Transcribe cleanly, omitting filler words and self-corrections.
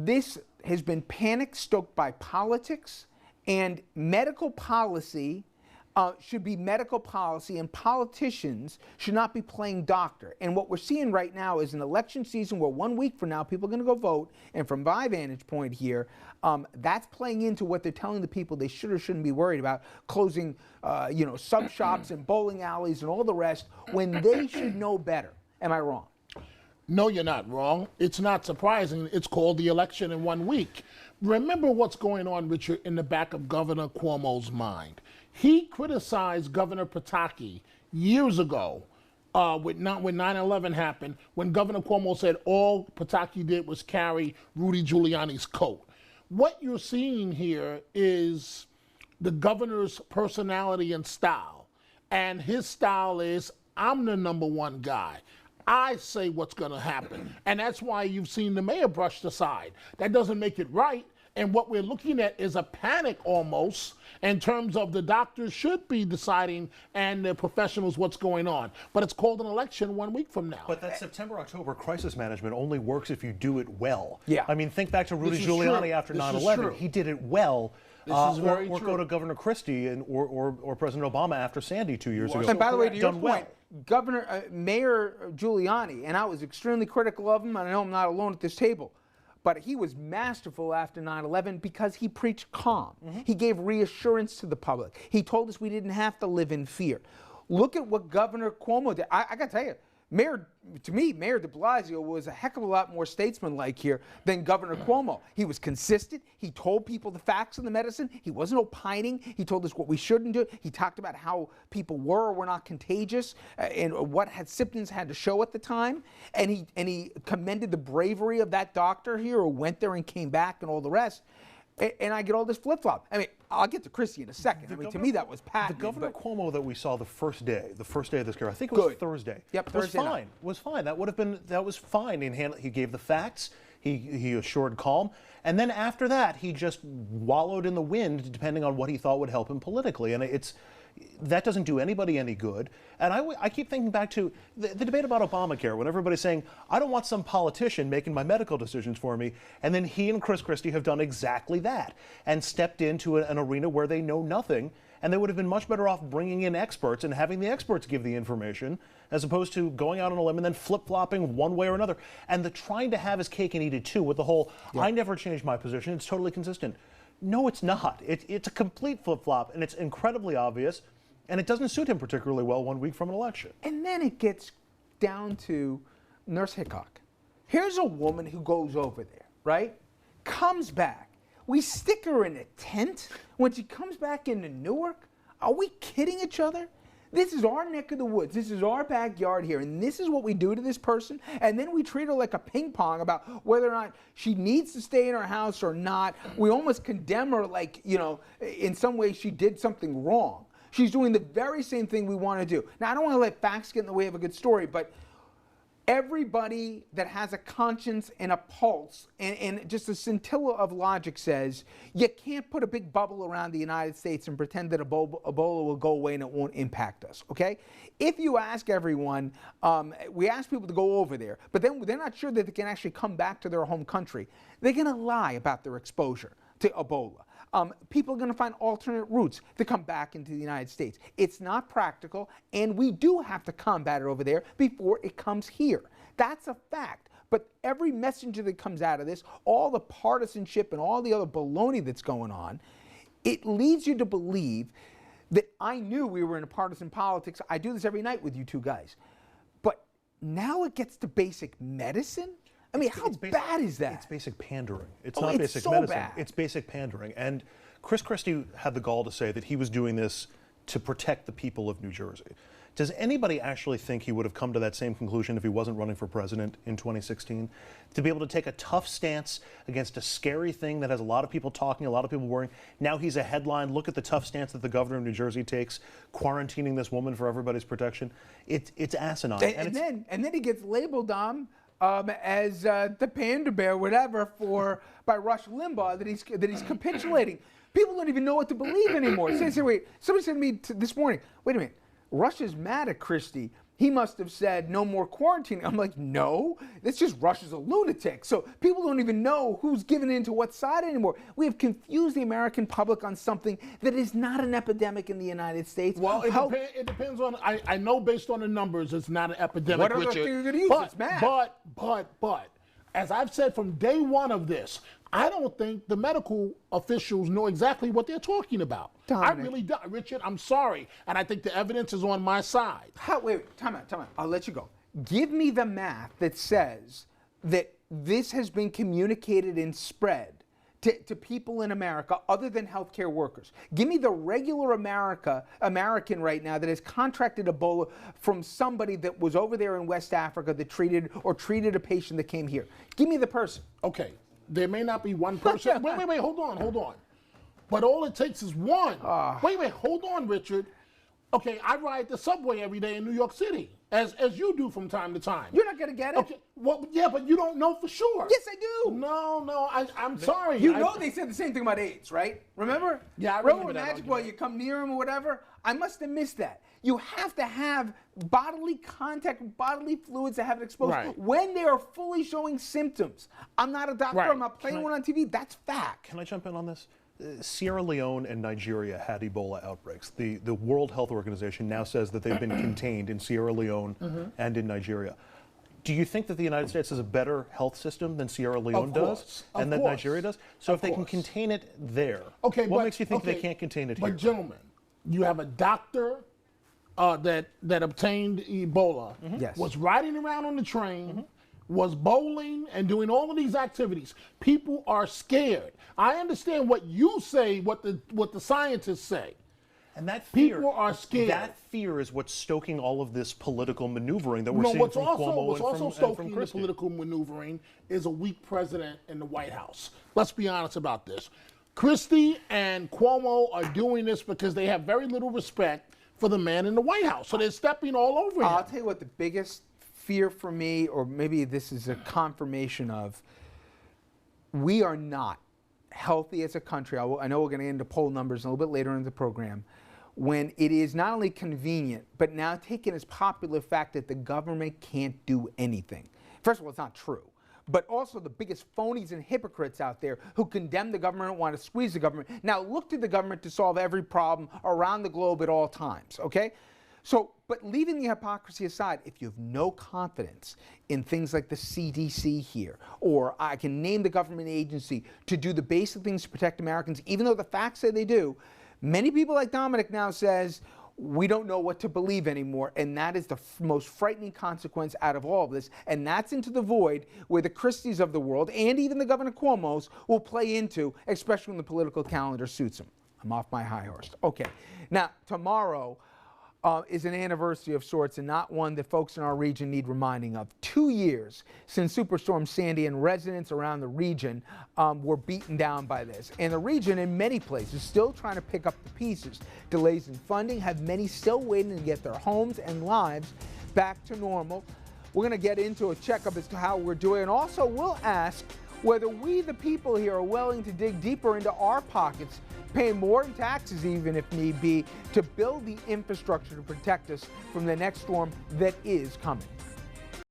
this has been panic stoked by politics, and medical policy should be medical policy, and politicians should not be playing doctor. And what we're seeing right now is an election season where 1 week from now people are going to go vote, and from my vantage point here, that's playing into what they're telling the people they should or shouldn't be worried about, closing sub shops and bowling alleys and all the rest, when they should know better. Am I wrong? No, you're not wrong. It's not surprising. It's called the election in 1 week. Remember what's going on, Richard, in the back of Governor Cuomo's mind. He criticized Governor Pataki years ago when 9/11 happened, when Governor Cuomo said all Pataki did was carry Rudy Giuliani's coat. What you're seeing here is the governor's personality and style. And his style is, I'm the number one guy. I say what's going to happen. And that's why you've seen the mayor brushed aside. That doesn't make it right. And what we're looking at is a panic almost in terms of the doctors should be deciding and the professionals what's going on. But it's called an election 1 week from now. But that September-October crisis management only works if you do it well. Yeah. I mean, think back to Rudy Giuliani after 9/11. He did it well. This is very or true. go to Governor Christie or President Obama after Sandy 2 years ago. And by the way, to your Done point, Mayor Giuliani, and I was extremely critical of him, and I know I'm not alone at this table, but he was masterful after 9/11 because he preached calm. He gave reassurance to the public. He told us we didn't have to live in fear. Look at what Governor Cuomo did. I got to tell you, Mayor de Blasio was a heck of a lot more statesman-like here than Governor Cuomo. He was consistent. He told people the facts of the medicine. He wasn't opining. He told us what we shouldn't do. He talked about how people were or were not contagious and what symptoms had to show at the time. And he commended the bravery of that doctor here who went there and came back and all the rest. And I get all this flip-flop. I mean, I'll get to Christie in a second. To me, that was patent. The Governor Cuomo that we saw the first day of this year, I think it was Thursday. Yep, was Thursday fine. night. Was fine. That was fine. He gave the facts. He assured calm, and then after that, he just wallowed in the wind, depending on what he thought would help him politically. And that doesn't do anybody any good. And I keep thinking back to the debate about Obamacare, when everybody's saying, I don't want some politician making my medical decisions for me. And then he and Chris Christie have done exactly that and stepped into an arena where they know nothing. And they would have been much better off bringing in experts and having the experts give the information, as opposed to going out on a limb and then flip-flopping one way or another. And the trying to have his cake and eat it too, with the whole, I never changed my position, it's totally consistent. No, it's not. It's a complete flip-flop, and it's incredibly obvious, and it doesn't suit him particularly well 1 week from an election. And then it gets down to Nurse Hickok. Here's a woman who goes over there, right? Comes back. We stick her in a tent when she comes back into Newark. Are we kidding each other? This is our neck of the woods. This is our backyard here, and this is what we do to this person. And then we treat her like a ping pong about whether or not she needs to stay in her house or not. We almost condemn her like, in some way she did something wrong. She's doing the very same thing we want to do. Now, I don't want to let facts get in the way of a good story, but everybody that has a conscience and a pulse and just a scintilla of logic says you can't put a big bubble around the United States and pretend that Ebola will go away and it won't impact us, okay? If you ask everyone, we ask people to go over there, but then they're not sure that they can actually come back to their home country. They're going to lie about their exposure to Ebola. People are going to find alternate routes to come back into the United States. It's not practical, and we do have to combat it over there before it comes here. That's a fact. But every messenger that comes out of this, all the partisanship and all the other baloney that's going on, it leads you to believe that I knew we were in a partisan politics. I do this every night with you two guys. But now it gets to basic medicine? I mean, how bad is that? It's basic pandering. It's not basic medicine. Bad. It's basic pandering. And Chris Christie had the gall to say that he was doing this to protect the people of New Jersey. Does anybody actually think he would have come to that same conclusion if he wasn't running for president in 2016? To be able to take a tough stance against a scary thing that has a lot of people talking, a lot of people worrying. Now he's a headline. Look at the tough stance that the governor of New Jersey takes, quarantining this woman for everybody's protection. It's asinine. And then he gets labeled as the panda bear, whatever, by Rush Limbaugh that he's capitulating. People don't even know what to believe anymore. Wait, somebody said to me this morning, wait a minute, Rush is mad at Christie He must have said no more quarantine. I'm like, no, this just Russia's a lunatic. So people don't even know who's giving in to what side anymore. We have confused the American public on something that is not an epidemic in the United States. Well, it depends on, I know based on the numbers, it's not an epidemic, What other Richard. thing you're going to use? It's math. But, as I've said from day one of this, I don't think the medical officials know exactly what they're talking about. Dominic. I really don't. Richard, I'm sorry. And I think the evidence is on my side. Wait, time out. I'll let you go. Give me the math that says that this has been communicated and spread to people in America other than healthcare workers. Give me the regular American right now that has contracted Ebola from somebody that was over there in West Africa that treated a patient that came here. Give me the person. Okay, there may not be one person. wait, hold on. But all it takes is one. Wait, hold on, Richard. Okay, I ride the subway every day in New York City, as you do from time to time. You're not going to get it. Okay, well, yeah, but you don't know for sure. Yes, I do. No, I'm sorry. You know they said the same thing about AIDS, right? Remember? Yeah, I remember remember that Magic Boy, you come near him or whatever? I must have missed that. You have to have bodily contact, bodily fluids that have it exposed Right. when they are fully showing symptoms. I'm not a doctor. Right. I'm not playing one on TV. That's fact. Can I jump in on this? Sierra Leone and Nigeria had Ebola outbreaks. The World Health Organization now says that they've been contained in Sierra Leone and in Nigeria. Do you think that the United States has a better health system than Sierra Leone does and that Nigeria does? So if they can contain it there, what makes you think they can't contain it here? But gentlemen, you have a doctor that obtained Ebola, Yes. was riding around on the train, was bowling and doing all of these activities. People are scared. I understand what you say, what the scientists say. And that fear, people are scared. That fear is what's stoking all of this political maneuvering that we're seeing what's from also, Cuomo what's and also from stoking the Christie. political maneuvering is a weak president in the White House. Let's be honest about this. Christie and Cuomo are doing this because they have very little respect for the man in the White House. So they're stepping all over him. I'll tell you what the biggest fear for me, or maybe this is a confirmation of, we are not healthy as a country. I know we're going to get into poll numbers a little bit later in the program, when it is not only convenient, but now taken as popular fact that the government can't do anything. First of all, it's not true. But also the biggest phonies and hypocrites out there who condemn the government and want to squeeze the government now look to the government to solve every problem around the globe at all times, okay? So, but leaving the hypocrisy aside, if you have no confidence in things like the CDC here, or I can name the government agency to do the basic things to protect Americans, even though the facts say they do, many people like Dominic now says, we don't know what to believe anymore, and that is the most frightening consequence out of all of this, and that's into the void where the Christies of the world, and even the Governor Cuomo's, will play into, especially when the political calendar suits them. I'm off my high horse. Okay, now tomorrow is an anniversary of sorts, and not one that folks in our region need reminding of. 2 years since Superstorm Sandy, and residents around the region were beaten down by this. And the region, in many places, still trying to pick up the pieces. Delays in funding have many still waiting to get their homes and lives back to normal. We're going to get into a checkup as to how we're doing, and also we'll ask whether we, the people here, are willing to dig deeper into our pockets, paying more in taxes even if need be, to build the infrastructure to protect us from the next storm that is coming.